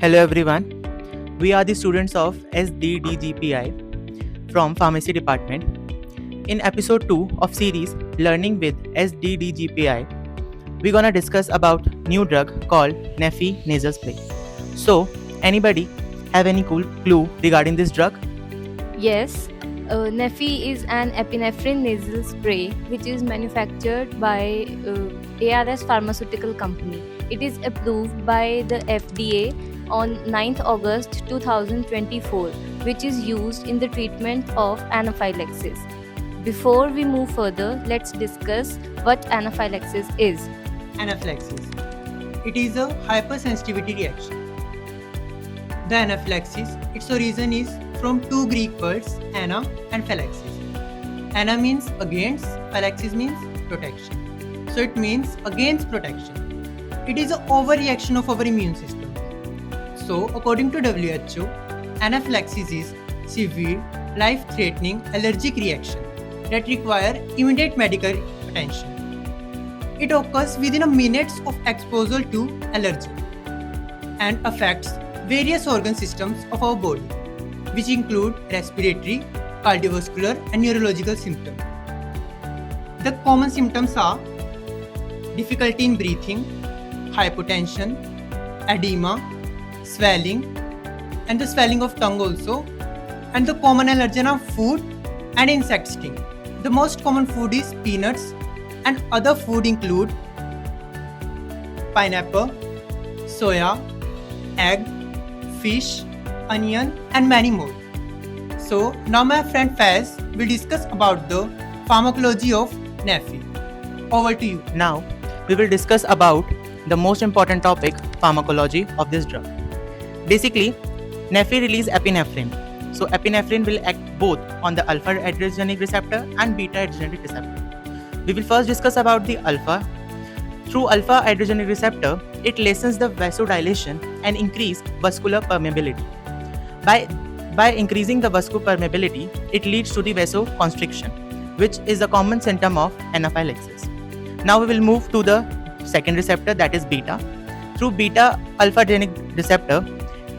Hello everyone. We are the students of SDDGPI from Pharmacy Department. In episode 2 of series Learning with SDDGPI, we're gonna discuss about new drug called Neffy nasal spray. So, anybody have any cool clue regarding this drug? Yes, Neffy is an epinephrine nasal spray which is manufactured by ARS Pharmaceutical Company. It is approved by the FDA on 9th August 2024, which is used in the treatment of anaphylaxis. Before we move further, let's discuss what anaphylaxis is. Anaphylaxis. It is a hypersensitivity reaction. The anaphylaxis, its origin is from two Greek words, ana and phylaxis. Ana means against, phylaxis means protection. So it means against protection. It is an overreaction of our immune system. So according to WHO, anaphylaxis is severe, life-threatening allergic reaction that require immediate medical attention. It occurs within a minutes of exposure to allergen and affects various organ systems of our body, which include respiratory, cardiovascular, and neurological symptoms. The common symptoms are difficulty in breathing, hypotension, edema, swelling, and the swelling of tongue also, and the common allergen of food and insect sting. The most common food is peanuts, and other food include pineapple, soya, egg, fish, onion, and many more. So now my friend Faiz will discuss about the pharmacology of Neffy. Over to you. Now, we will discuss about the most important topic, pharmacology of this drug. Basically, Neffy release epinephrine. So epinephrine will act both on the alpha adrenergic receptor and beta adrenergic receptor. We will first discuss about the alpha. Through alpha adrenergic receptor, it lessens the vasodilation and increase vascular permeability. By increasing the vascular permeability, it leads to the vasoconstriction, which is a common symptom of anaphylaxis. Now we will move to the second receptor, that is beta. Through beta alpha adrenergic receptor,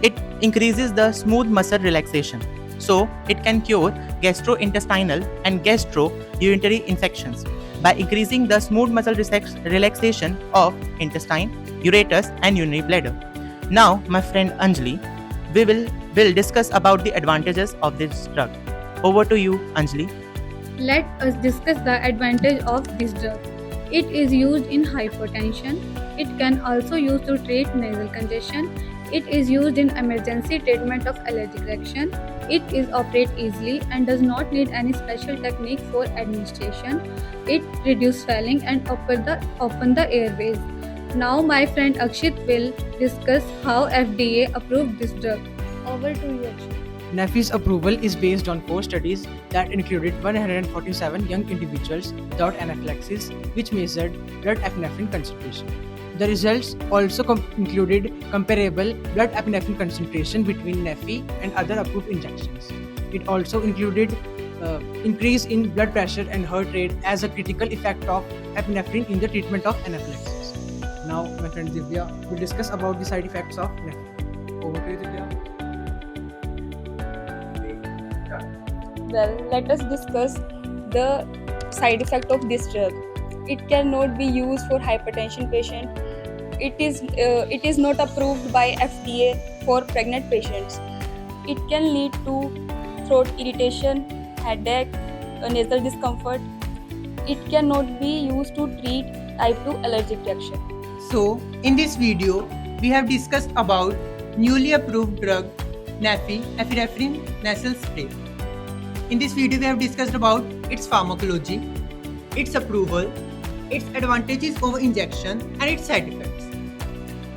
it increases the smooth muscle relaxation. So it can cure gastrointestinal and gastrourinary infections by increasing the smooth muscle relaxation of intestine, ureters, and urinary bladder. Now, my friend Anjali, we will discuss about the advantages of this drug. Over to you, Anjali. Let us discuss the advantage of this drug. It is used in hypertension. It can also used to treat nasal congestion. It is used in emergency treatment of allergic reaction. It is operate easily and does not need any special technique for administration. It reduce swelling and open the airways. Now my friend Akshit will discuss how FDA approved this drug. Over to you, Akshit. Neffy's approval is based on 4 studies that included 147 young individuals without anaphylaxis, which measured blood epinephrine concentration. The results also included comparable blood epinephrine concentration between Neffy and other approved injections. It also included increase in blood pressure and heart rate as a critical effect of epinephrine in the treatment of anaphylaxis. Now, my friend Divya will discuss about the side effects of Neffy. Over to you, Divya. Well, let us discuss the side effect of this drug. It cannot be used for hypertension patient. It is not approved by FDA for pregnant patients. It can lead to throat irritation, headache, nasal discomfort. It cannot be used to treat type 2 allergic reaction. So in this video, we have discussed about newly approved drug Neffy epinephrine nasal spray. In this video, we have discussed about its pharmacology, its approval, its advantages over injection, and its side effects.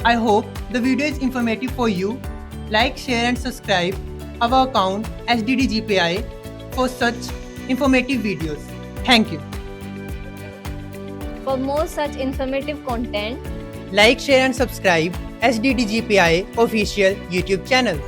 I hope the video is informative for you. Like, share, and subscribe our account SDDGPI for such informative videos. Thank you. For more such informative content, Like, share, and subscribe SDDGPI official YouTube channel.